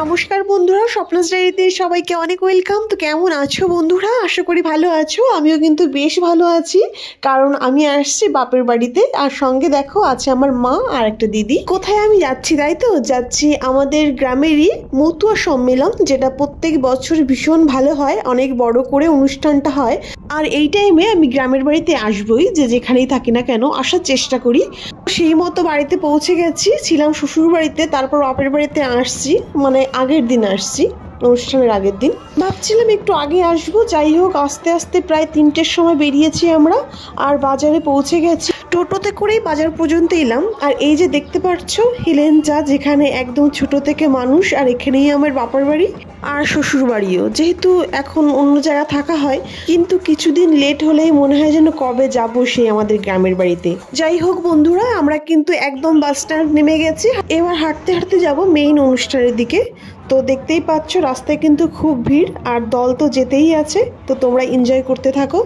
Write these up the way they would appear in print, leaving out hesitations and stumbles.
নমস্কার বন্ধুরা, স্বপ্নস ডায়েরিতে সবাইকে অনেক ওয়েলকাম। তো কেমন আছো বন্ধুরা? আশা করি ভালো আছো। আমিও কিন্তু বেশ ভালো আছি, কারণ আমি আসছি বাপের বাড়িতে, আর সঙ্গে দেখো আছে আমার মা আর একটা দিদি। কোথায় আমি যাচ্ছি তাই তো? যাচ্ছি আমাদের গ্রামেরই মতুয়া সম্মেলন, যেটা প্রত্যেক বছর ভীষণ ভালো হয়, অনেক বড় করে অনুষ্ঠানটা হয়। আর এই টাইমে আমি গ্রামের বাড়িতে আসবই, যে যেখানেই থাকি না কেন আসার চেষ্টা করি। সেই মতো বাড়িতে পৌঁছে গেছি, ছিলাম শ্বশুর বাড়িতে, তারপর বাপের বাড়িতে আসছি, মানে আগের দিন আসছি, অনুষ্ঠানের আগের দিন। ভাবছিলাম একটু আগে আসবো, যাই হোক আস্তে আস্তে প্রায় 3টের সময় বেরিয়েছি আমরা, আর বাজারে পৌঁছে গেছি। টোটোতে করেই বাজার পর্যন্ত এলাম। আর এই যে দেখতে পাচ্ছ হেলেঞ্চা, যেখানে একদম ছোট থেকে মানুষ, আর এখানেই আমার বাপের বাড়ি আর শ্বশুর বাড়িও। যেহেতু এখন অন্য জায়গা থাকা হয়, কিন্তু কিছুদিন লেট হলেই মনে হয় যেন কবে যাবো সেই আমাদের গ্রামের বাড়িতে। যাই হোক বন্ধুরা, আমরা কিন্তু একদম বাস স্ট্যান্ড নেমে গেছি, এবার হাঁটতে হাঁটতে যাব মেইন অনুষ্ঠানের দিকে। তো দেখতেই পাচ্ছ রাস্তায় কিন্তু খুব ভিড়, আর দল তো যেতেই আছে, তো তোমরা এনজয় করতে থাকো।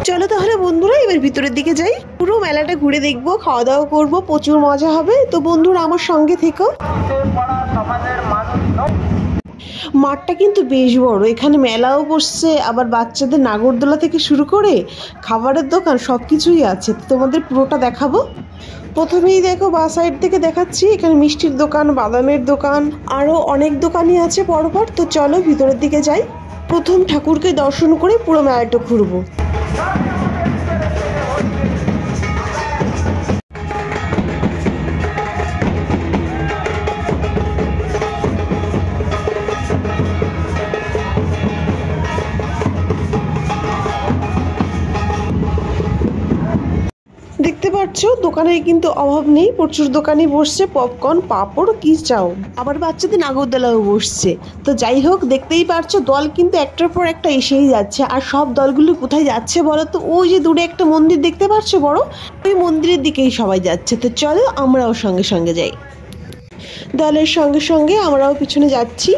চলো তাহলে বন্ধুরা এবার ভিতরের দিকে যাই, পুরো মেলাটা ঘুরে দেখবো, খাওয়া দাওয়া করবো, প্রচুর মজা হবে। তো বন্ধুরা আমার সঙ্গে থেকো। মাঠটা কিন্তু বেশ বড়, এখানে মেলাও বসছে, আবার বাচ্চাদের নাগরদোলা থেকে শুরু করে খাবারের দোকান সবকিছুই আছে। তো তোমাদের পুরোটা দেখাবো। প্রথমেই দেখো বা সাইড থেকে দেখাচ্ছি, এখানে মিষ্টির দোকান, বাদামের দোকান, আরো অনেক দোকানই আছে পরপর। তো চলো ভিতরের দিকে যাই, প্রথম ঠাকুরকে দর্শন করে পুরো মেলাটা ঘুরবো। দেখতে পাচ্ছ দোকানের কিন্তু অভাব নেই, প্রচুর দোকানই বসছে, পপকর্ন, পাঁপড়, কি চাও, আবার বাচ্চাদের নাগরদোলাও বসছে। তো যাই হোক দেখতেই পাচ্ছ দল কিন্তু একটার পর একটা এসেই যাচ্ছে। আর সব দলগুলো কোথায় যাচ্ছে বলো তো? ওই যে দূরে একটা মন্দির দেখতে পাচ্ছ বড়, ওই মন্দিরের দিকেই সবাই যাচ্ছে। তো চলো আমরাও সঙ্গে সঙ্গে যাই। দলের সঙ্গে সঙ্গে আমরাও পিছনে যাচ্ছি,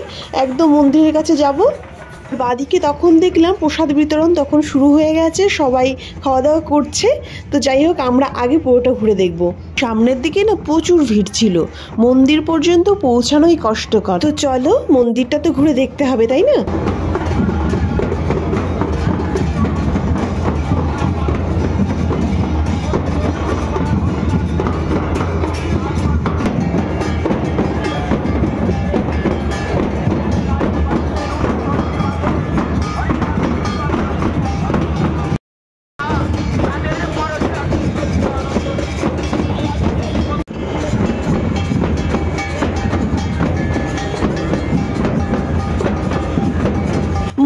একদম মন্দিরের কাছে যাব। বাদিকে তখন দেখলাম প্রসাদ বিতরণ তখন শুরু হয়ে গেছে, সবাই খাওয়া দাওয়া করছে। তো যাই হোক আমরা আগে পুরোটা ঘুরে দেখব। সামনের দিকে না প্রচুর ভিড় ছিল, মন্দির পর্যন্ত পৌঁছানোই কষ্টকর। তো চলো মন্দিরটা তো ঘুরে দেখতে হবে, তাই না?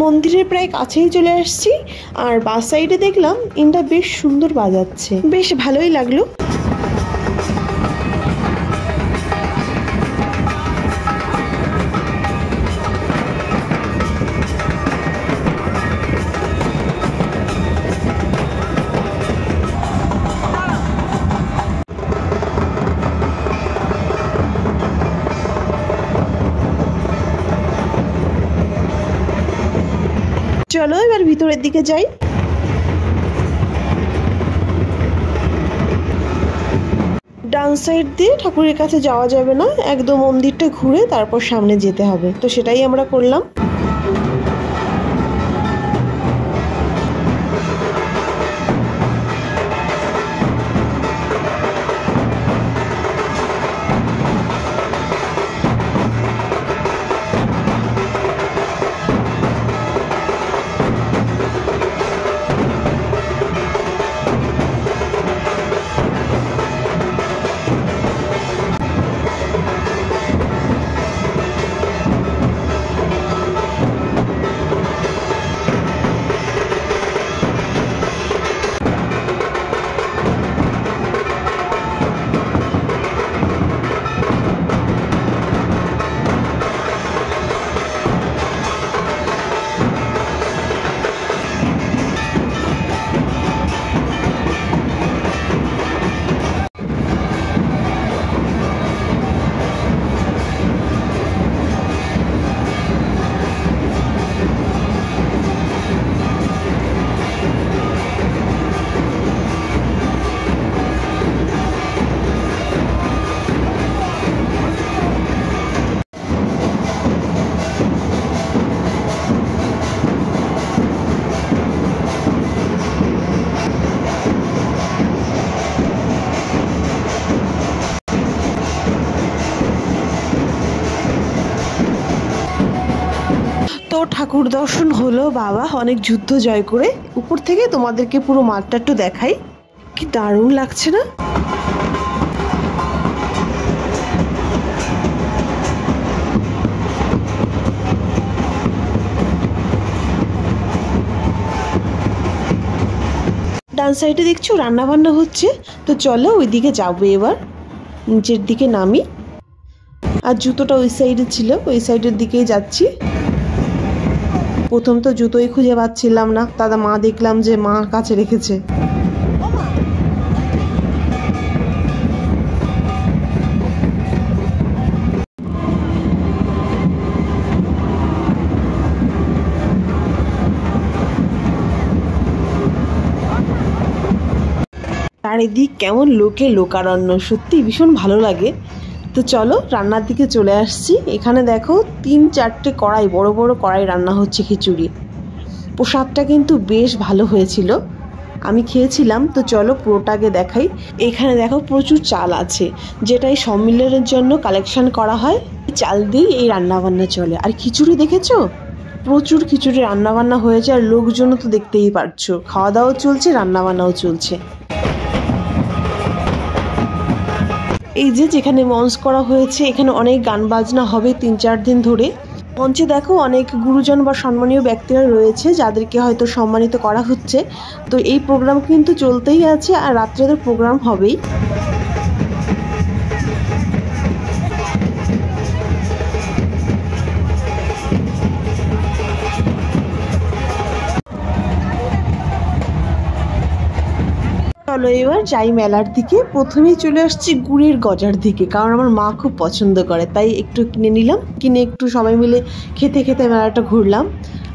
মন্দিরের প্রায় কাছেই চলে আসছি, আর বাস সাইডে দেখলাম ইনটা বেশ সুন্দর বাজাচ্ছে, বেশ ভালোই লাগলো। চলো এবার ভিতরের দিকে যাই। ডান সাইড দিয়ে ঠাকুরের কাছে যাওয়া যাবে না, একদম মন্দিরটা ঘুরে তারপর সামনে যেতে হবে। তো সেটাই আমরা করলাম। ঠাকুর দর্শন হলো বাবা, অনেক যুদ্ধ জয় করে। উপর থেকে তোমাদেরকে পুরো মাঠটা একটু দেখাই, কি দারুণ লাগছে না? ডান সাইডে দেখছো রান্না বান্না হচ্ছে, তো চলো ওইদিকে যাবো এবার। নিচের দিকে নামি, আর জুতোটা ওই সাইডে ছিল, ওই সাইডের দিকেই যাচ্ছি। প্রথম তো জুতোই খুঁজে পাচ্ছিলাম না, দাদা মা দেখলাম যে মা কাছে রেখেছে। চারিদিক কেমন লোকে লোকারণ্য, সত্যি ভীষণ ভালো লাগে। তো চলো রান্নার দিকে চলে আসছি। এখানে দেখো 3-4টে কড়াই, বড় বড় কড়াই রান্না হচ্ছে খিচুড়ি। প্রসাদটা কিন্তু বেশ ভালো হয়েছিল, আমি খেয়েছিলাম। তো চলো পুরোটাকে দেখাই। এখানে দেখো প্রচুর চাল আছে, যেটা এই সম্মিলনের জন্য কালেকশন করা হয়। চাল দিয়েই এই রান্নাবান্না চলে। আর খিচুড়ি দেখেছো, প্রচুর খিচুড়ি রান্নাবান্না হয়েছে। আর লোকজনও তো দেখতেই পারছো, খাওয়া দাওয়াও চলছে, রান্নাবান্নাও চলছে। এই যে যেখানে মঞ্চ করা হয়েছে, এখানে অনেক গান বাজনা হবে 3-4 দিন ধরে। মঞ্চে দেখো অনেক গুরুজন বা সম্মানীয় ব্যক্তিরা রয়েছে, যাদেরকে হয়তো সম্মানিত করা হচ্ছে। তো এই প্রোগ্রাম কিন্তু চলতেই আছে, আর রাত্রে তো প্রোগ্রাম হবেই। চলো এবার যাই মেলার দিকে। প্রথমেই চলে আসছি গুড়ের গজার দিকে, কারণ আমার মা খুব পছন্দ করে, তাই একটু কিনে নিলাম। কিনে একটু সবাই মিলে খেতে খেতে মেলাটা ঘুরলাম।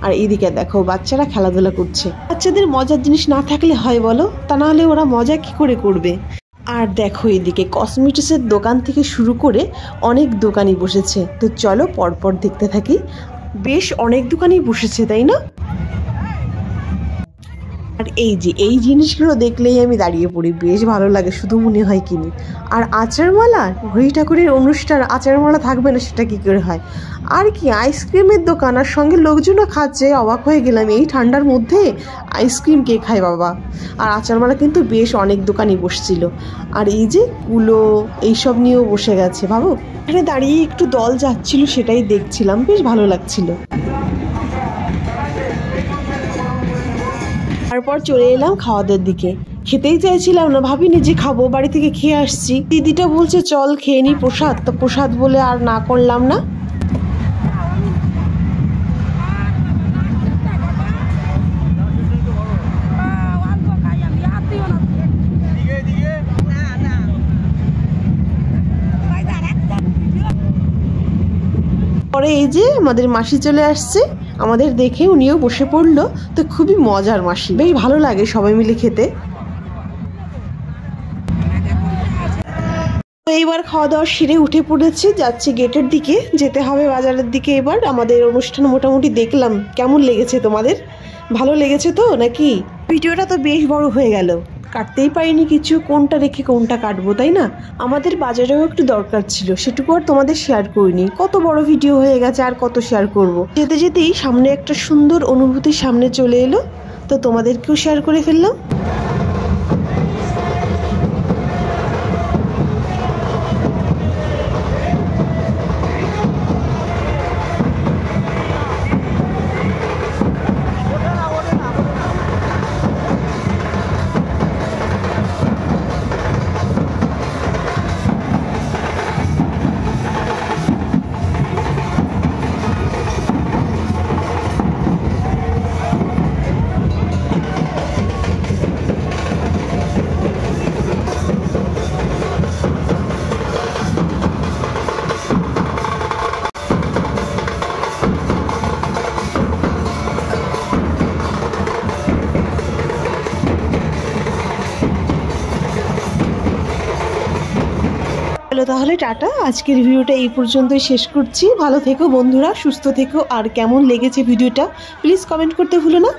আর এইদিকে দেখো বাচ্চারা খেলাধুলা করছে। বাচ্চাদের মজার জিনিস না থাকলে হয় বলো, তা না হলে ওরা মজা কি করে করবে। আর দেখো এদিকে কসমেটিক্সের দোকান থেকে শুরু করে অনেক দোকানই বসেছে। তো চলো পরপর দেখতে থাকি। বেশ অনেক দোকানই বসেছে, তাই না? আর এই যে এই জিনিসগুলো দেখলেই আমি দাঁড়িয়ে পড়ি, বেশ ভালো লাগে, শুধু মনে হয় কিনি। আর আচারমালা, হরি ঠাকুরের অনুষ্ঠান, আচারমালা থাকবে না সেটা কি করে হয়। আর কি আইসক্রিমের দোকান, আর সঙ্গে লোকজনও খাচ্ছে। অবাক হয়ে গেলাম, এই ঠান্ডার মধ্যে আইসক্রিম কে খায় বাবা। আর আচারমালা কিন্তু বেশ অনেক দোকানই বসছিল। আর এই যে কুলো, এইসব নিয়েও বসে গেছে। ভাবো এখানে দাঁড়িয়ে একটু দল যাচ্ছিল, সেটাই দেখছিলাম, বেশ ভালো লাগছিল। তারপর চলে এলাম খাওয়া দাওয়ার দিকে। খেতেই চাইছিলাম না, ভাবিনি যে খাবো, বাড়ি থেকে খেয়ে আসছি। দিদিটা বলছে চল খেয়ে নি প্রসাদ, তো প্রসাদ বলে আর না করলাম না। পরে এই যে আমাদের মাসি চলে আসছে, আমাদের দেখে উনিও বসে পড়লো। তো খুবই মজার মাসি, বেশ ভালো লাগে সবাই মিলে খেতে। এইবার খাওয়া দাওয়া সেরে উঠে পড়েছি, যাচ্ছি গেটের দিকে, যেতে হবে বাজারের দিকে। এবার আমাদের অনুষ্ঠান মোটামুটি দেখলাম, কেমন লেগেছে তোমাদের? ভালো লেগেছে তো নাকি? ভিডিওটা তো বেশ বড় হয়ে গেল, কাটতেই পারিনি কিছু, কোনটা রেখে কোনটা কাটবো, তাই না? আমাদের বাজারেও একটু দরকার ছিল, সেটুকু আর তোমাদের শেয়ার করিনি। কত বড় ভিডিও হয়ে গেছে, আর কত শেয়ার করব। যেতে যেতেই সামনে একটা সুন্দর অনুভূতির সামনে চলে এলো, তো তোমাদেরকেও শেয়ার করে ফেললাম। চলো তাহলে টাটা, আজকের ভিডিওটা এই পর্যন্তই শেষ করছি। ভালো থেকো বন্ধুরা, সুস্থ থেকো। আর কেমন লেগেছে ভিডিওটা প্লিজ কমেন্ট করতে ভুলো না।